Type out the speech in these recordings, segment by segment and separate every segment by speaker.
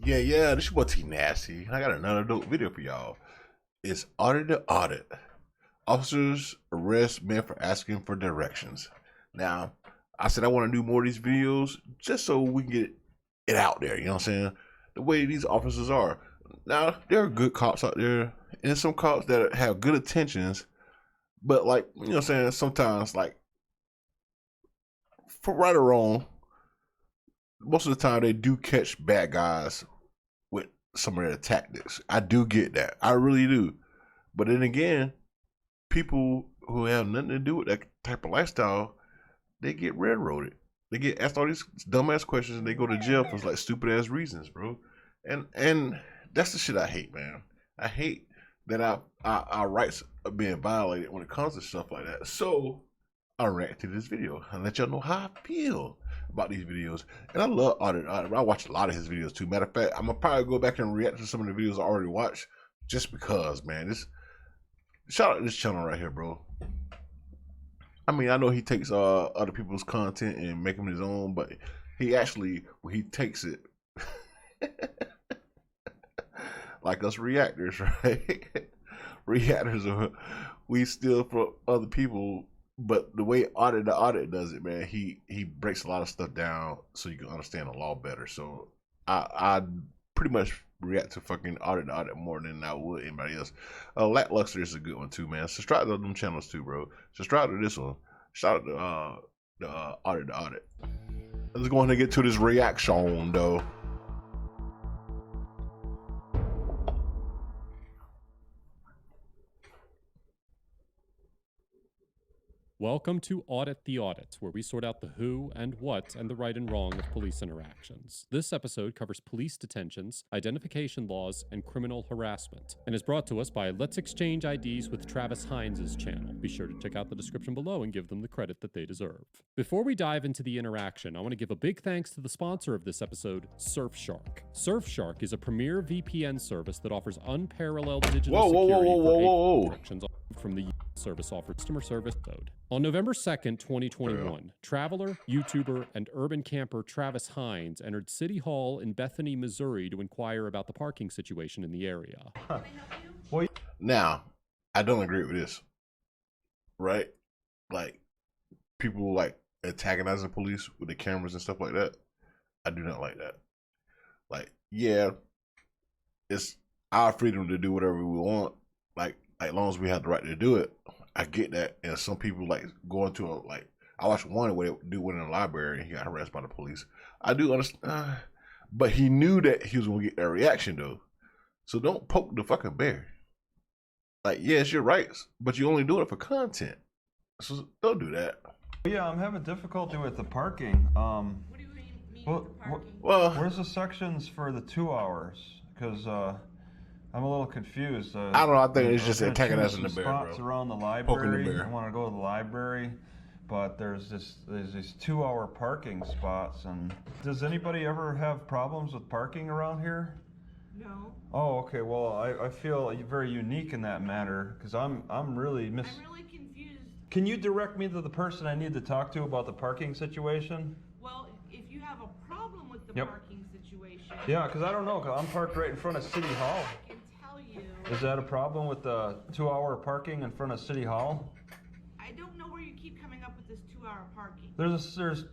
Speaker 1: Yeah, this your boy T Nasty. I got another dope video for y'all. It's Audit the Audit. Officers arrest men for asking for directions. Now, I said I want to do more of these videos just so we can get it out there, you know what I'm saying? The way these officers are. Now, there are good cops out there, and some cops that have good intentions, but like, you know what I'm saying, sometimes like for right or wrong, most of the time they do catch bad guys with some of their tactics. I do get that. I really do. But then again, people who have nothing to do with that type of lifestyle, they get railroaded. They get asked all these dumbass questions and they go to jail for like stupid ass reasons, bro. And that's the shit I hate, man. I hate that our rights are being violated when it comes to stuff like that. So I react to this video and let y'all know how I feel about these videos. And I love Audit. I watch a lot of his videos too. Matter of fact, I'm gonna probably go back and react to some of the videos I already watched just because, man. This shout out to this channel right here, bro. I mean, I know he takes other people's content and make them his own, but he actually, when he takes it, like us reactors, right? Reactors are, we steal from other people, but the way Audit the Audit does it, man, he breaks a lot of stuff down so you can understand the law better. So I pretty much react to fucking Audit the Audit more than I would anybody else. Lackluster is a good one too, man. Subscribe to them channels too, bro. Subscribe to this one. Shout out to the Audit the Audit. Let's go ahead and get to this reaction though.
Speaker 2: Welcome to Audit the Audit, where we sort out the who and what and the right and wrong of police interactions. This episode covers police detentions, identification laws, and criminal harassment, and is brought to us by Let's Exchange IDs with Travis Hines' channel. Be sure to check out the description below and give them the credit that they deserve. Before we dive into the interaction, I want to give a big thanks to the sponsor of this episode, Surfshark. Surfshark is a premier VPN service that offers unparalleled digital security for instructions from the service offered customer service code. On November 2nd, 2021, traveler, YouTuber, and urban camper Travis Hines entered City Hall in Bethany, Missouri to inquire about the parking situation in the area.
Speaker 1: Now, I don't agree with this, right? Like, people like antagonizing police with the cameras and stuff like that. I do not like that. Like, yeah, it's our freedom to do whatever we want. Like as long as we have the right to do it. I get that. And some people like going to a, like, I watched one where they do one in the library and he got harassed by the police. I do understand, but he knew that he was gonna get that reaction though. So don't poke the fucking bear. Like, yeah, it's your rights, but you only doing it for content. So don't do that.
Speaker 3: Yeah, I'm having difficulty with the parking.
Speaker 4: What do you mean with parking?
Speaker 1: Well,
Speaker 3: Where's the sections for the 2 hours? Because I'm a little confused.
Speaker 1: I don't know. I think it's just attacking us in the bear,
Speaker 3: spots
Speaker 1: bro.
Speaker 3: around the
Speaker 1: Poking
Speaker 3: library.
Speaker 1: the bear.
Speaker 3: I want to go to the library, but there's these 2 hour parking spots. And does anybody ever have problems with parking around here?
Speaker 4: No.
Speaker 3: Oh, okay. Well, I feel very unique in that matter because I'm really
Speaker 4: I'm really confused.
Speaker 3: Can you direct me to the person I need to talk to about the parking situation?
Speaker 4: Well, if you have a problem with the
Speaker 3: Yep.
Speaker 4: parking situation,
Speaker 3: Yeah, because I don't know, because I'm parked right in front of City Hall.
Speaker 4: I can tell you.
Speaker 3: Is that a problem with the 2 hour parking in front of City Hall?
Speaker 4: I don't know where you keep coming up with this 2-hour parking.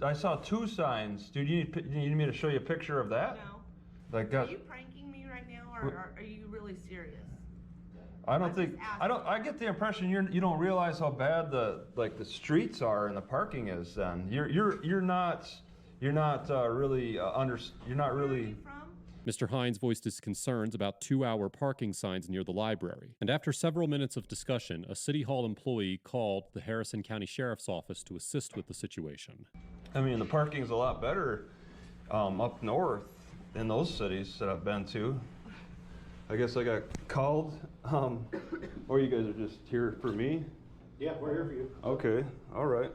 Speaker 3: I saw 2 signs. Dude, you need me to show you a picture of that?
Speaker 4: No.
Speaker 3: Like
Speaker 4: Are you pranking me right now, or are you really serious?
Speaker 3: I don't
Speaker 4: I'm
Speaker 3: think,
Speaker 4: just
Speaker 3: I don't, I get the impression you don't realize how bad the streets are and the parking is then. You're not really, you're not
Speaker 4: Where are
Speaker 3: really.
Speaker 4: you from?
Speaker 2: Mr. Hines voiced his concerns about 2-hour parking signs near the library, and after several minutes of discussion, a City Hall employee called the Harrison County Sheriff's Office to assist with the situation.
Speaker 3: I mean, the parking's a lot better up north in those cities that I've been to. I guess I got called, or you guys are just here for me?
Speaker 5: Yeah, we're here for you.
Speaker 3: Okay, all right.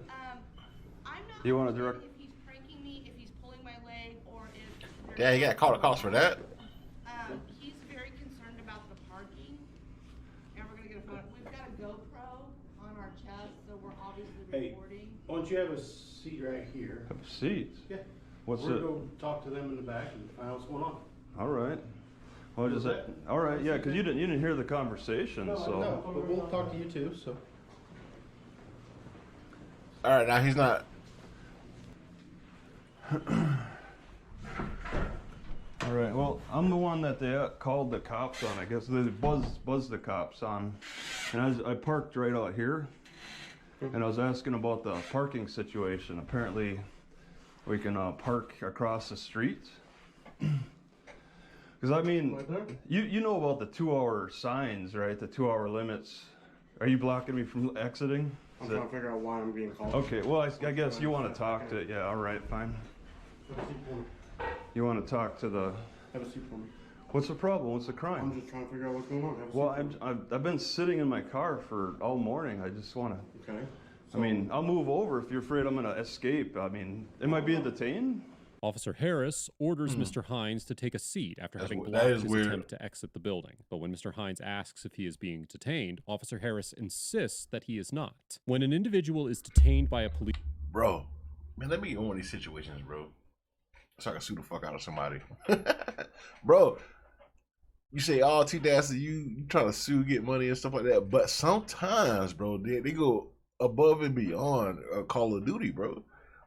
Speaker 4: I'm not
Speaker 3: You wanna
Speaker 4: sure
Speaker 3: direct-
Speaker 4: if he's pranking me, if he's pulling my leg, or if
Speaker 1: yeah, you gotta call the cops for that.
Speaker 4: he's very concerned about the parking. And we're gonna get a photo. We've got a GoPro on our chest, so we're obviously
Speaker 5: Hey,
Speaker 4: recording.
Speaker 5: why don't you have a seat right here?
Speaker 3: Have a seat.
Speaker 5: Yeah.
Speaker 3: What's
Speaker 5: We're
Speaker 3: it?
Speaker 5: gonna go talk to them in the back and find out what's going on.
Speaker 3: All right. Well, just all right, yeah, because you didn't hear the conversation,
Speaker 5: No,
Speaker 3: so.
Speaker 5: no, but we'll talk to you too, so.
Speaker 1: All right, now he's not.
Speaker 3: All right. Well, I'm the one that they called the cops on. I guess they buzzed the cops on, and I parked right out here, and I was asking about the parking situation. Apparently, we can park across the street. Because I mean, you know about the 2-hour signs, right? The 2-hour limits. Are you blocking me from exiting?
Speaker 6: I'm trying to figure out why I'm being called.
Speaker 3: Okay. Well, I guess you want to talk to. Yeah. All right. Fine.
Speaker 6: Have a seat for me.
Speaker 3: You want to talk to the.
Speaker 6: Have a seat for me.
Speaker 3: What's the problem? What's the crime?
Speaker 6: I'm just trying to figure out what's going on. Have a
Speaker 3: Well,
Speaker 6: seat for me.
Speaker 3: I've been sitting in my car for all morning. I just want to.
Speaker 6: Okay.
Speaker 3: I mean, I'll move over if you're afraid I'm going to escape. I mean, am I being detained?
Speaker 2: Officer Harris orders Mr. Hines to take a seat after having
Speaker 1: that
Speaker 2: blocked
Speaker 1: is
Speaker 2: his
Speaker 1: weird.
Speaker 2: attempt to exit the building. But when Mr. Hines asks if he is being detained, Officer Harris insists that he is not. When an individual is detained by a police
Speaker 1: Bro, man, let me get in one of these situations, bro. So I can sue the fuck out of somebody. Bro, you say, oh, T-Dash, you trying to sue, get money and stuff like that. But sometimes, bro, they go above and beyond Call of Duty, bro.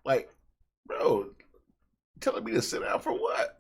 Speaker 1: Like, bro, telling me to sit down for what?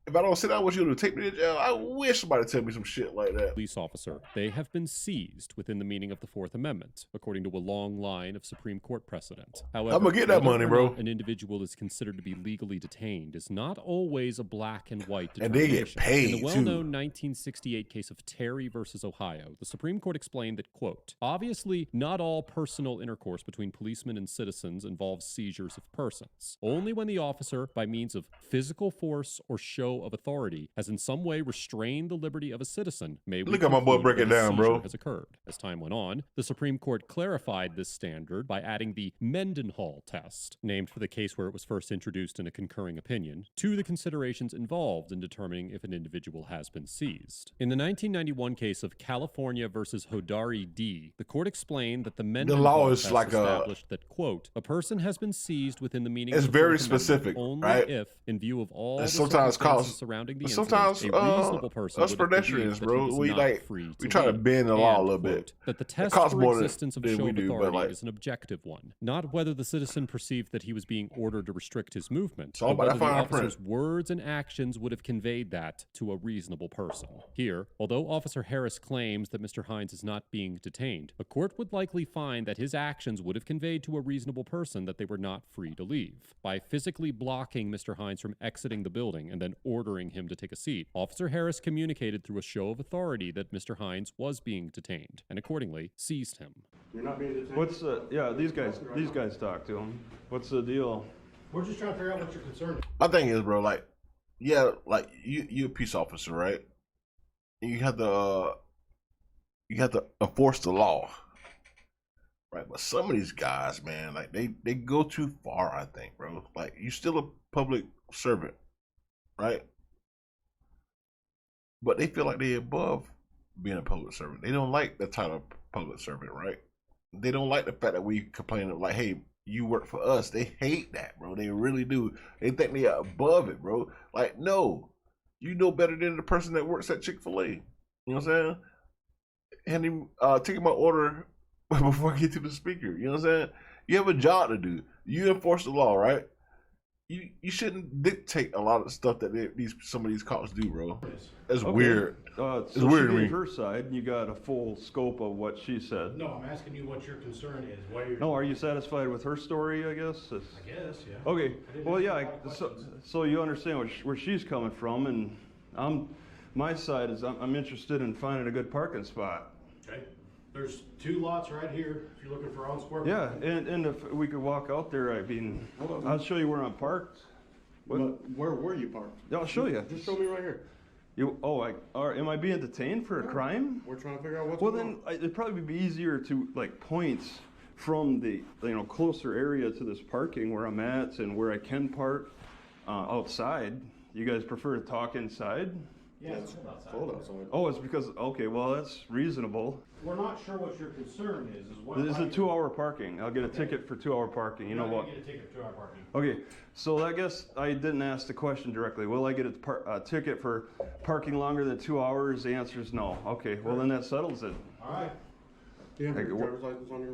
Speaker 1: If I don't sit down with you to take me to jail, I wish somebody tell me some shit like that.
Speaker 2: police officer, they have been seized within the meaning of the Fourth Amendment, according to a long line of Supreme Court precedent. However,
Speaker 1: I'ma get that
Speaker 2: whether
Speaker 1: money,
Speaker 2: or
Speaker 1: bro.
Speaker 2: not an individual is considered to be legally detained is not always a black and white
Speaker 1: And they
Speaker 2: determination.
Speaker 1: get paid,
Speaker 2: In the
Speaker 1: too.
Speaker 2: well-known 1968 case of Terry versus Ohio, the Supreme Court explained that, quote, obviously, not all personal intercourse between policemen and citizens involves seizures of persons. Only when the officer, by means of physical force or show of authority, has in some way restrained the liberty of a citizen, may we
Speaker 1: Look at my boy
Speaker 2: conclude
Speaker 1: break it
Speaker 2: that a
Speaker 1: down, bro.
Speaker 2: seizure has occurred. As time went on, the Supreme Court clarified this standard by adding the Mendenhall test, named for the case where it was first introduced in a concurring opinion, to the considerations involved in determining if an individual has been seized. In the 1991 case of California versus Hodari D., the court explained that the Mendenhall
Speaker 1: law is
Speaker 2: test
Speaker 1: like a-
Speaker 2: established that, quote, a person has been seized within the meaning
Speaker 1: It's
Speaker 2: of the
Speaker 1: very
Speaker 2: Fourth Amendment
Speaker 1: specific,
Speaker 2: only
Speaker 1: right?
Speaker 2: if, in view of all
Speaker 1: And
Speaker 2: the
Speaker 1: sometimes
Speaker 2: circumstances
Speaker 1: cause-
Speaker 2: surrounding the
Speaker 1: but
Speaker 2: incident,
Speaker 1: sometimes,
Speaker 2: a reasonable person
Speaker 1: us
Speaker 2: would have
Speaker 1: pedestrians,
Speaker 2: believed that
Speaker 1: bro,
Speaker 2: he was
Speaker 1: we
Speaker 2: not
Speaker 1: like-
Speaker 2: free
Speaker 1: we
Speaker 2: to
Speaker 1: try to
Speaker 2: leave.
Speaker 1: bend the law a
Speaker 2: And,
Speaker 1: little bit.
Speaker 2: quote, that the
Speaker 1: It
Speaker 2: test
Speaker 1: costs
Speaker 2: for
Speaker 1: more than
Speaker 2: existence of a
Speaker 1: we
Speaker 2: show of
Speaker 1: do, but,
Speaker 2: authority
Speaker 1: like-
Speaker 2: is an objective one, not whether the citizen perceived that he was being ordered to restrict his movement,
Speaker 1: It's all
Speaker 2: but
Speaker 1: about
Speaker 2: whether
Speaker 1: that
Speaker 2: the
Speaker 1: fine print.
Speaker 2: officer's words and actions would have conveyed that to a reasonable person. Here, although Officer Harris claims that Mr. Hines is not being detained, a court would likely find that his actions would have conveyed to a reasonable person that they were not free to leave. By physically blocking Mr. Hines from exiting the building and then ordering him to take a seat, Officer Harris communicated through a show of authority that Mr. Hines was being detained, and accordingly seized him.
Speaker 6: You're not being detained.
Speaker 3: What's the? Yeah, these guys talk to him. What's the deal?
Speaker 5: We're just trying to figure out what your concern is.
Speaker 1: My thing is, bro, like, yeah, like you a peace officer, right? You have to enforce the law, right? But some of these guys, man, like they go too far. I think, bro. Like, you still a public servant, right? But they feel like they're above being a public servant. They don't like the title of public servant, right? They don't like the fact that we complain of, like, hey, you work for us. They hate that, bro. They really do. They think they are above it, bro. Like, no, you know better than the person that works at Chick-fil-A. You know what I'm saying? And him taking my order before I get to the speaker. You know what I'm saying? You have a job to do. You enforce the law, right? You shouldn't dictate a lot of stuff that some of these cops do, bro. It's
Speaker 3: Okay.
Speaker 1: weird.
Speaker 3: So
Speaker 1: It's weird to
Speaker 3: she
Speaker 1: me.
Speaker 3: gave her side, and you got a full scope of what she said.
Speaker 5: No, I'm asking you what your concern is, why you're.
Speaker 3: No, are you satisfied with her story? I guess.
Speaker 5: I guess, yeah.
Speaker 3: Okay.
Speaker 5: didn't
Speaker 3: Well,
Speaker 5: ask
Speaker 3: yeah.
Speaker 5: a lot of questions.
Speaker 3: So you understand where she's coming from, and my side is I'm interested in finding a good parking spot.
Speaker 5: Okay, there's 2 lots right here, if you're looking for on square.
Speaker 3: Yeah, and if we could walk out there, I mean,
Speaker 6: Hold on.
Speaker 3: I'll show you where I'm parked. What?
Speaker 6: But where were you parked?
Speaker 3: Yeah, I'll show you.
Speaker 6: Just show me right here.
Speaker 3: Am I being detained for a crime?
Speaker 6: We're trying to figure out what's
Speaker 3: Well,
Speaker 6: going
Speaker 3: then it'd probably be easier to like point from the closer area to this parking where I'm at and where I can park outside. You guys prefer to talk inside?
Speaker 5: Yeah, it's cold outside.
Speaker 6: Cold outside.
Speaker 3: Oh, it's because, okay, well, that's reasonable.
Speaker 5: We're not sure what your concern is what.
Speaker 3: This is a 2-hour parking. I'll get a ticket for 2-hour parking. You know what?
Speaker 5: Get a ticket for 2-hour parking.
Speaker 3: Okay, so I guess I didn't ask the question directly. Will I get a ticket for parking longer than 2 hours? The answer is no. Okay, well then that settles it.
Speaker 5: All right.
Speaker 6: Do you have
Speaker 3: Like,
Speaker 6: your driver's license on your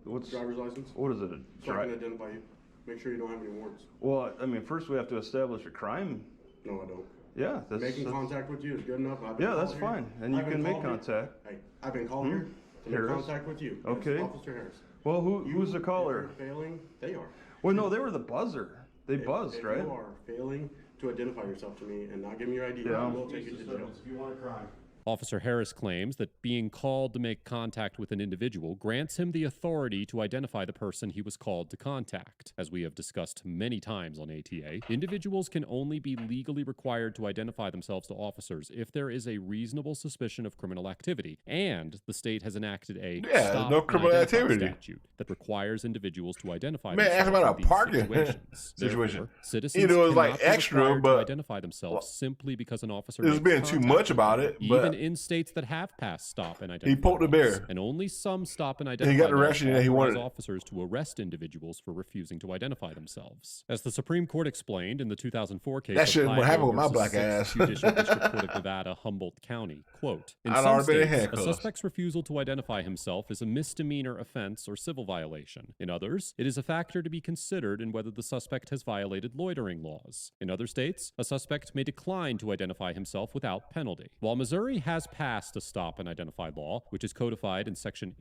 Speaker 3: What's
Speaker 6: driver's license?
Speaker 3: what is it?
Speaker 6: So I can identify you. Make sure you don't have any warrants.
Speaker 3: Well, I mean, first we have to establish a crime.
Speaker 6: No, I don't.
Speaker 3: Yeah, that's
Speaker 6: Making contact with you is good enough. I've been
Speaker 3: yeah, that's
Speaker 6: called here.
Speaker 3: fine, and you
Speaker 6: I've been
Speaker 3: can make
Speaker 6: called here.
Speaker 3: contact.
Speaker 6: Hey, I've been called here to make
Speaker 3: Harris?
Speaker 6: contact with you. Yes,
Speaker 3: Okay.
Speaker 6: Officer Harris.
Speaker 3: Well, who's the
Speaker 6: If
Speaker 3: caller?
Speaker 6: you're failing, they are.
Speaker 3: Well, no, they were the buzzer. They
Speaker 6: If-
Speaker 3: buzzed,
Speaker 6: if
Speaker 3: right?
Speaker 6: you are failing to identify yourself to me and not give me your ID,
Speaker 3: Yeah.
Speaker 6: I will take you to jail.
Speaker 5: If you want a crime.
Speaker 2: Officer Harris claims that being called to make contact with an individual grants him the authority to identify the person he was called to contact. As we have discussed many times on ATA, individuals can only be legally required to identify themselves to officers if there is a reasonable suspicion of criminal activity, and the state has enacted a stop
Speaker 1: no
Speaker 2: and
Speaker 1: criminal
Speaker 2: identify
Speaker 1: activity.
Speaker 2: statute that requires individuals to identify
Speaker 1: Man, ask
Speaker 2: themselves
Speaker 1: about
Speaker 2: in
Speaker 1: a
Speaker 2: these
Speaker 1: parking
Speaker 2: situations.
Speaker 1: situation.
Speaker 2: Therefore, citizens
Speaker 1: Either it was, like,
Speaker 2: cannot be
Speaker 1: extra,
Speaker 2: required
Speaker 1: but-
Speaker 2: to identify themselves simply because an officer
Speaker 1: There's
Speaker 2: makes
Speaker 1: been too
Speaker 2: contact
Speaker 1: much
Speaker 2: with
Speaker 1: about
Speaker 2: them,
Speaker 1: it,
Speaker 2: even
Speaker 1: but
Speaker 2: in states that have passed stop and identify
Speaker 1: he poked the
Speaker 2: laws.
Speaker 1: bear.
Speaker 2: And only some stop and
Speaker 1: he
Speaker 2: identify
Speaker 1: got
Speaker 2: laws
Speaker 1: arrested and he
Speaker 2: authorize
Speaker 1: wanted-
Speaker 2: officers to arrest individuals for refusing to identify themselves. As the Supreme Court explained in the 2004 case
Speaker 1: That
Speaker 2: of
Speaker 1: shouldn't
Speaker 2: Hygo
Speaker 1: happen with my
Speaker 2: versus
Speaker 1: black
Speaker 2: 6th
Speaker 1: ass.
Speaker 2: Judicial District Court of Nevada, Humboldt County, quote, in
Speaker 1: I'd
Speaker 2: some
Speaker 1: already been in
Speaker 2: states, a
Speaker 1: handcuffs.
Speaker 2: suspect's refusal to identify himself is a misdemeanor offense or civil violation. In others, it is a factor to be considered in whether the suspect has violated loitering laws. In other states, a suspect may decline to identify himself without penalty. While Missouri has passed a stop and identify law, which is codified in Section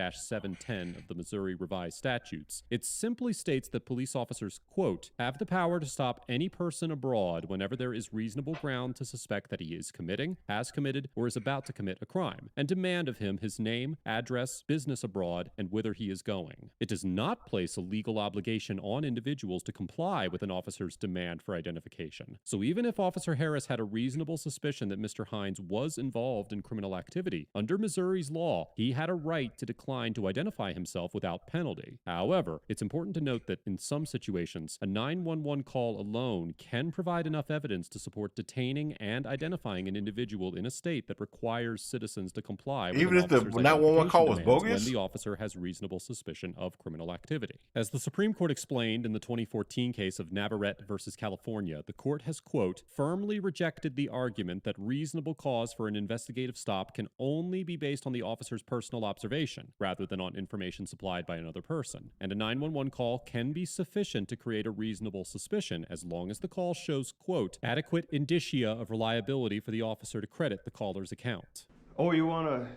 Speaker 2: 84-710 of the Missouri Revised Statutes, it simply states that police officers, quote, have the power to stop any person abroad whenever there is reasonable ground to suspect that he is committing, has committed, or is about to commit a crime, and demand of him his name, address, business abroad, and whither he is going. It does not place a legal obligation on individuals to comply with an officer's demand for identification. So even if Officer Harris had a reasonable suspicion that Mr. Hines was involved in criminal activity, under Missouri's law, he had a right to decline to identify himself without penalty. However, it's important to note that in some situations, a 911 call alone can provide enough evidence to support detaining and identifying an individual in a state that requires citizens to comply with
Speaker 1: Even
Speaker 2: an
Speaker 1: if the
Speaker 2: officer's
Speaker 1: 911 call was
Speaker 2: identification demands
Speaker 1: bogus?
Speaker 2: when the officer has reasonable suspicion of criminal activity. As the Supreme Court explained in the 2014 case of Navarrete versus California, the court has, quote, firmly rejected the argument that reasonable cause for an investigative stop can only be based on the officer's personal observation, rather than on information supplied by another person. And a 911 call can be sufficient to create a reasonable suspicion as long as the call shows, quote, adequate indicia of reliability for the officer to credit the caller's account.
Speaker 3: Oh, you wanna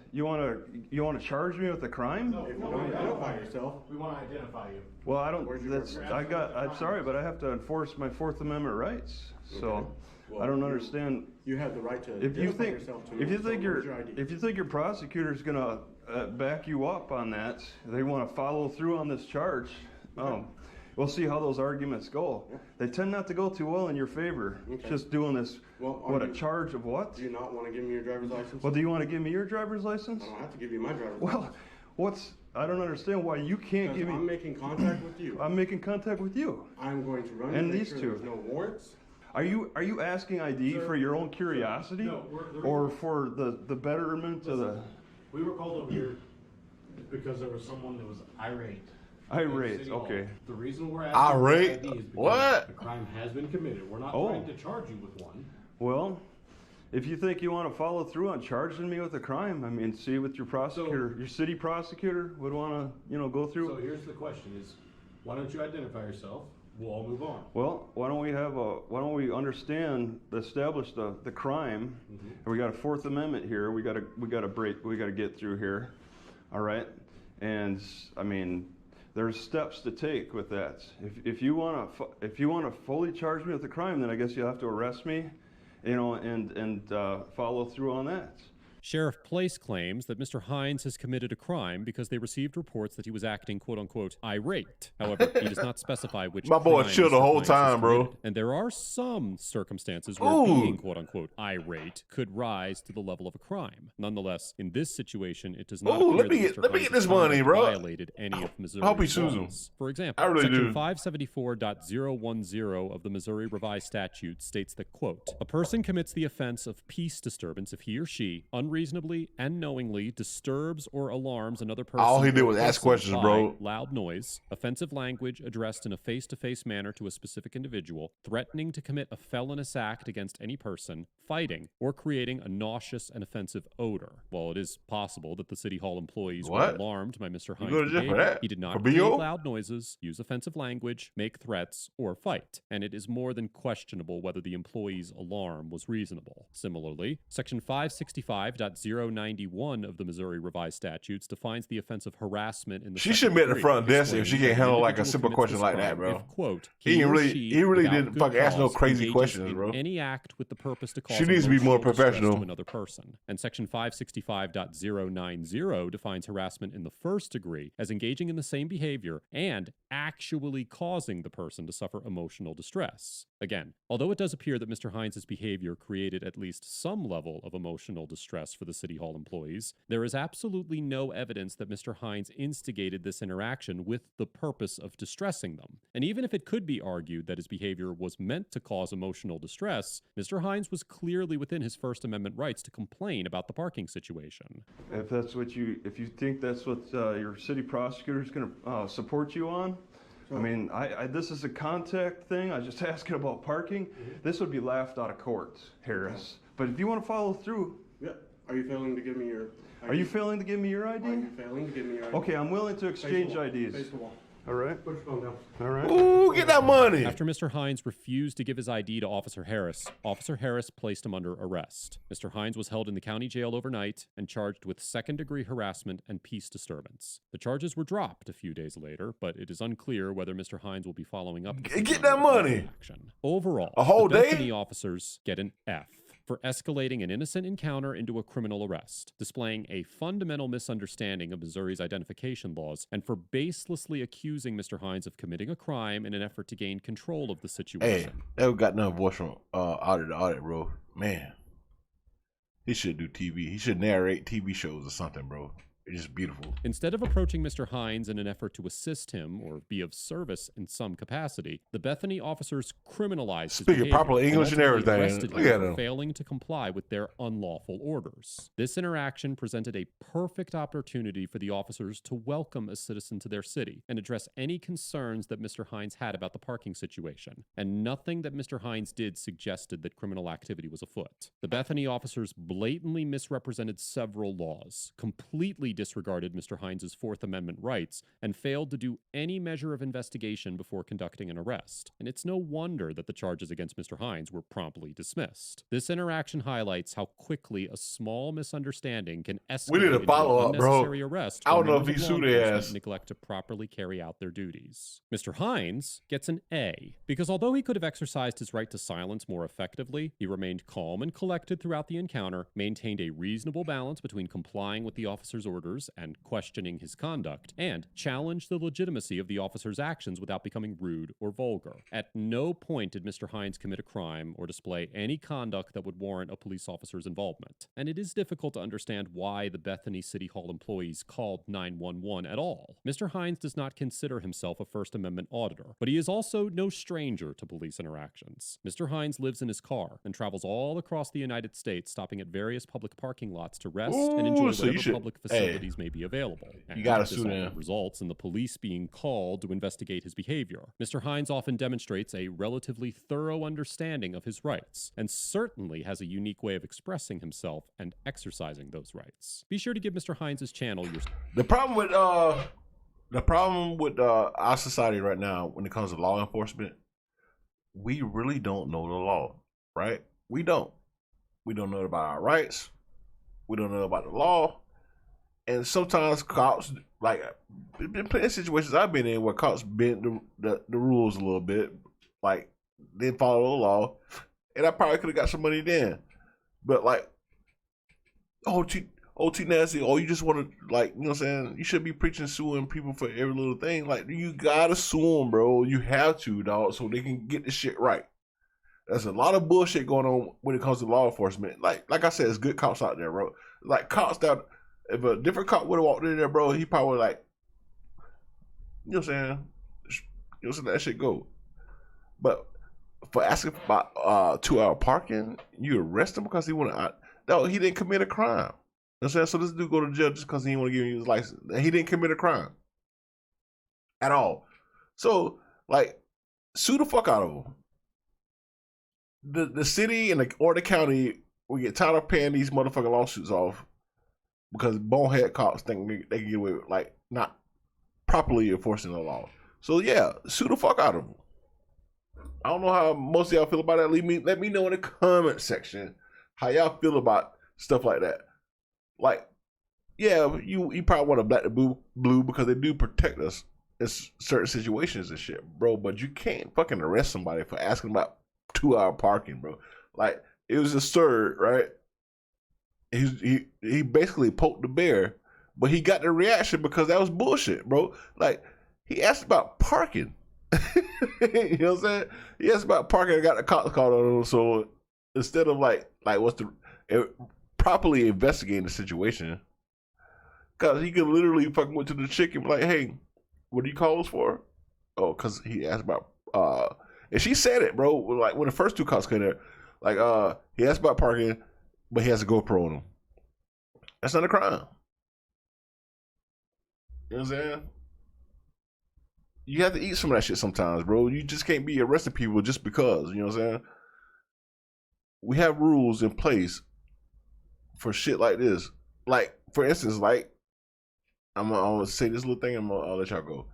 Speaker 3: charge me with a crime?
Speaker 6: If you don't identify yourself,
Speaker 5: We want to identify you.
Speaker 3: Well, I don't.
Speaker 6: Where's your
Speaker 3: That's.
Speaker 6: driver's
Speaker 3: I'm sorry, but I have to enforce my Fourth Amendment rights. So,
Speaker 6: Okay. Well,
Speaker 3: I don't understand.
Speaker 6: you have the right to
Speaker 3: If you
Speaker 6: identify
Speaker 3: think,
Speaker 6: yourself to me.
Speaker 3: if you
Speaker 6: so
Speaker 3: think
Speaker 6: where's
Speaker 3: your,
Speaker 6: ID?
Speaker 3: if you think your prosecutor's gonna back you up on that, they want to follow through on this charge. We'll see how those arguments go. They tend not to go too well in your favor.
Speaker 6: Okay.
Speaker 3: Just doing this.
Speaker 6: Well,
Speaker 3: What, a
Speaker 6: you-
Speaker 3: charge of what?
Speaker 6: Do you not want to give me your driver's license?
Speaker 3: Well, do you want to give me your driver's license?
Speaker 6: I don't have to give you my driver's
Speaker 3: Well,
Speaker 6: license.
Speaker 3: I don't understand why you can't
Speaker 6: Because
Speaker 3: give
Speaker 6: I'm
Speaker 3: me.
Speaker 6: making contact with you.
Speaker 3: I'm making contact with you.
Speaker 6: I'm going to run
Speaker 3: And
Speaker 6: to make
Speaker 3: these
Speaker 6: sure
Speaker 3: two.
Speaker 6: there's no warrants.
Speaker 3: Are you asking ID
Speaker 5: Sir,
Speaker 3: for your own curiosity,
Speaker 5: no, we're-
Speaker 3: or for the betterment of the
Speaker 5: We were called over here because there was someone that was irate.
Speaker 3: irate?
Speaker 5: in City Hall.
Speaker 3: Okay.
Speaker 5: The reason we're asking
Speaker 1: Irate?
Speaker 5: for ID is because
Speaker 1: What?
Speaker 5: the crime has been committed. We're not
Speaker 3: Oh.
Speaker 5: trying to charge you with one.
Speaker 3: Well, if you think you want to follow through on charging me with a crime, I mean, see what your prosecutor, your city prosecutor would want to, go through.
Speaker 5: So here's the question: is why don't you identify yourself? We'll all move on.
Speaker 3: Well, why don't we establish the crime? And we got a Fourth Amendment here. We got to get through here. All right. And I mean, there's steps to take with that. If you want to fully charge me with a crime, then I guess you have to arrest me, and follow through on that.
Speaker 2: Sheriff Place claims that Mr. Hines has committed a crime because they received reports that he was acting quote-unquote irate. However, he does not specify which
Speaker 1: My boy
Speaker 2: crime
Speaker 1: chill the
Speaker 2: Mr.
Speaker 1: whole
Speaker 2: Hines has
Speaker 1: time, bro.
Speaker 2: committed. And there are some circumstances where
Speaker 1: Ooh.
Speaker 2: being quote-unquote irate could rise to the level of a crime. Nonetheless, in this situation, it does not
Speaker 1: Ooh,
Speaker 2: appear
Speaker 1: let me
Speaker 2: that
Speaker 1: get-
Speaker 2: Mr.
Speaker 1: let me
Speaker 2: Hines'
Speaker 1: get this money,
Speaker 2: conduct
Speaker 1: bro.
Speaker 2: violated any of Missouri's
Speaker 1: I hope he sues him.
Speaker 2: laws. For example,
Speaker 1: I really
Speaker 2: Section
Speaker 1: do.
Speaker 2: 574.010 of the Missouri Revised Statute states that, quote, a person commits the offense of peace disturbance if he or she unreasonably and knowingly disturbs or alarms another person.
Speaker 1: All he did
Speaker 2: or
Speaker 1: was ask
Speaker 2: person
Speaker 1: questions,
Speaker 2: by
Speaker 1: bro.
Speaker 2: loud noise, offensive language addressed in a face-to-face manner to a specific individual, threatening to commit a felonious act against any person, fighting, or creating a nauseous and offensive odor. While it is possible that the City Hall employees were
Speaker 1: What?
Speaker 2: alarmed by Mr.
Speaker 1: You
Speaker 2: Hines'
Speaker 1: go to jail for
Speaker 2: behavior,
Speaker 1: that?
Speaker 2: he did not
Speaker 1: For
Speaker 2: create
Speaker 1: BO?
Speaker 2: loud noises, use offensive language, make threats, or fight, and it is more than questionable whether the employee's alarm was reasonable. Similarly, Section 565.091 of the Missouri Revised Statutes defines the offense of harassment in the
Speaker 1: She
Speaker 2: second
Speaker 1: should be at the
Speaker 2: degree,
Speaker 1: front desk if she
Speaker 2: explaining
Speaker 1: can't
Speaker 2: that an
Speaker 1: handle like a
Speaker 2: individual
Speaker 1: simple
Speaker 2: commits
Speaker 1: question
Speaker 2: this
Speaker 1: like that,
Speaker 2: crime
Speaker 1: bro.
Speaker 2: If, quote,
Speaker 1: He
Speaker 2: or
Speaker 1: really-
Speaker 2: she,
Speaker 1: he really
Speaker 2: without
Speaker 1: didn't
Speaker 2: good
Speaker 1: fucking ask no
Speaker 2: cause,
Speaker 1: crazy
Speaker 2: engages
Speaker 1: questions,
Speaker 2: in
Speaker 1: bro.
Speaker 2: any act with the purpose to cause
Speaker 1: She needs to be more
Speaker 2: emotional distress
Speaker 1: professional.
Speaker 2: to another person. And Section 565.090 defines harassment in the first degree as engaging in the same behavior and actually causing the person to suffer emotional distress. Again, although it does appear that Mr. Hines' behavior created at least some level of emotional distress for the City Hall employees, there is absolutely no evidence that Mr. Hines instigated this interaction with the purpose of distressing them. And even if it could be argued that his behavior was meant to cause emotional distress, Mr. Hines was clearly within his First Amendment rights to complain about the parking situation.
Speaker 3: If you think that's what your city prosecutor is going to support you on, I mean, this is a contact thing. I was just asking about parking. This would be laughed out of court, Harris. But if you want to follow through,
Speaker 6: Yeah. Are you failing to give me your ID?
Speaker 3: are you failing to give me your ID?
Speaker 6: Are you failing to give me your ID?
Speaker 3: Okay, I'm willing to
Speaker 6: Face the
Speaker 3: exchange
Speaker 6: wall.
Speaker 3: IDs.
Speaker 6: Face the wall.
Speaker 3: All right,
Speaker 6: Put your phone down.
Speaker 3: all right.
Speaker 1: Ooh, get that money.
Speaker 2: After Mr. Hines refused to give his ID to Officer Harris placed him under arrest. Mr. Hines was held in the county jail overnight and charged with second-degree harassment and peace disturbance. The charges were dropped a few days later, but it is unclear whether Mr. Hines will be following up.
Speaker 1: Get that money.
Speaker 2: Action. Overall,
Speaker 1: A whole
Speaker 2: the
Speaker 1: day?
Speaker 2: Bethany officers get an F for escalating an innocent encounter into a criminal arrest, displaying a fundamental misunderstanding of Missouri's identification laws, and for baselessly accusing Mr. Hines of committing a crime in an effort to gain control of the
Speaker 1: Hey,
Speaker 2: situation.
Speaker 1: that got nothing voice from Audit to Audit, bro. Man, he should do TV. He should narrate TV shows or something, bro. It's just beautiful.
Speaker 2: Instead of approaching Mr. Hines in an effort to assist him or be of service in some capacity, the Bethany officers criminalized his
Speaker 1: Speaking
Speaker 2: behavior
Speaker 1: proper English and
Speaker 2: ultimately
Speaker 1: everything.
Speaker 2: arrested
Speaker 1: Look
Speaker 2: him
Speaker 1: at
Speaker 2: for
Speaker 1: him.
Speaker 2: failing to comply with their unlawful orders. This interaction presented a perfect opportunity for the officers to welcome a citizen to their city and address any concerns that Mr. Hines had about the parking situation. And nothing that Mr. Hines did suggested that criminal activity was afoot. The Bethany officers blatantly misrepresented several laws, completely disregarded Mr. Hines' Fourth Amendment rights, and failed to do any measure of investigation before conducting an arrest. And it's no wonder that the charges against Mr. Hines were promptly dismissed. This interaction highlights how quickly a small misunderstanding can escalate
Speaker 1: We need a
Speaker 2: into
Speaker 1: follow-up,
Speaker 2: an
Speaker 1: bro.
Speaker 2: unnecessary arrest
Speaker 1: I don't
Speaker 2: when
Speaker 1: know if
Speaker 2: members
Speaker 1: he
Speaker 2: of law
Speaker 1: sued their
Speaker 2: enforcement
Speaker 1: ass.
Speaker 2: neglect to properly carry out their duties. Mr. Hines gets an A, because although he could have exercised his right to silence more effectively, he remained calm and collected throughout the encounter, maintained a reasonable balance between complying with the officer's orders and questioning his conduct, and challenged the legitimacy of the officer's actions without becoming rude or vulgar. At no point did Mr. Hines commit a crime or display any conduct that would warrant a police officer's involvement. And it is difficult to understand why the Bethany City Hall employees called 911 at all. Mr. Hines does not consider himself a First Amendment auditor, but he is also no stranger to police interactions. Mr. Hines lives in his car and travels all across the United States, stopping at various public parking lots to rest and enjoy
Speaker 1: so you
Speaker 2: whatever
Speaker 1: should-
Speaker 2: public facilities may be available. And
Speaker 1: gotta
Speaker 2: this
Speaker 1: sue
Speaker 2: often
Speaker 1: them.
Speaker 2: results in the police being called to investigate his behavior. Mr. Hines often demonstrates a relatively thorough understanding of his rights, and certainly has a unique way of expressing himself and exercising those rights. Be sure to give Mr. Hines' channel your
Speaker 1: The problem with our society right now when it comes to law enforcement, we really don't know the law, right? We don't. We don't know about our rights. We don't know about the law. And sometimes cops, like, there's been plenty of situations I've been in where cops bend the rules a little bit, like, didn't follow the law, and I probably could have got some money then. But, like, OT nasty, or you just want to, like, you know what I'm saying? You should be preaching suing people for every little thing. Like, you gotta sue them, bro. You have to, dog, so they can get the shit right. There's a lot of bullshit going on when it comes to law enforcement. Like I said, there's good cops out there, bro. Like, cops that, if a different cop would have walked in there, bro, he probably like, you know what I'm saying? You know what I'm saying? That shit go. But for asking about 2-hour parking, you arrest him because he want to. No, he didn't commit a crime. You know what I'm saying? So this dude go to jail just because he didn't want to give you his license. He didn't commit a crime at all. So, like, sue the fuck out of him. The city and or the county will get tired of paying these motherfucking lawsuits off because bonehead cops think they can get away with, like, not properly enforcing the law. So yeah, sue the fuck out of them. I don't know how most of y'all feel about that. Let me know in the comment section how y'all feel about stuff like that. Like, yeah, you probably want to black the blue because they do protect us in certain situations and shit, bro. But you can't fucking arrest somebody for asking about 2-hour parking, bro. Like, it was absurd, right? He basically poked the bear, but he got the reaction because that was bullshit, bro. Like, he asked about parking. You know what I'm saying? He asked about parking and got the cops called on him. So instead of like what's the properly investigating the situation, because he could literally fucking went to the chick and be like, hey, what do you call us for? Oh, because he asked about and she said it, bro. Like, when the first two cops came there, like, he asked about parking, but he has a GoPro on him. That's not a crime. You know what I'm saying? You have to eat some of that shit sometimes, bro. You just can't be arresting people just because, you know what I'm saying? We have rules in place for shit like this. Like, for instance, like, I'm gonna say this little thing, I'll let y'all go.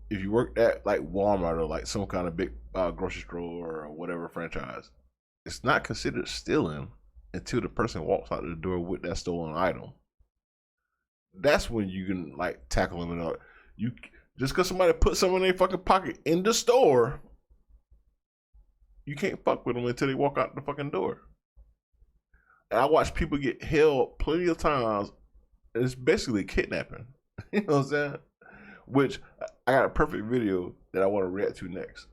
Speaker 1: If you work at, like, Walmart or, like, some kind of big grocery store or whatever franchise, it's not considered stealing until the person walks out the door with that stolen item. That's when you can, like, tackle them and all. Just because somebody put something in their fucking pocket in the store, you can't fuck with them until they walk out the fucking door. And I watch people get held plenty of times, and it's basically kidnapping. You know what I'm saying? Which, I got a perfect video that I want to react to next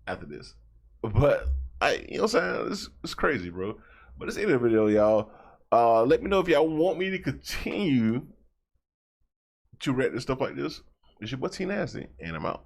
Speaker 1: after this. But, you know what I'm saying? It's crazy, bro. But it's the end of the video, y'all. Let me know if y'all want me to continue to react to stuff like this. It's your boy T Nasty, and I'm out.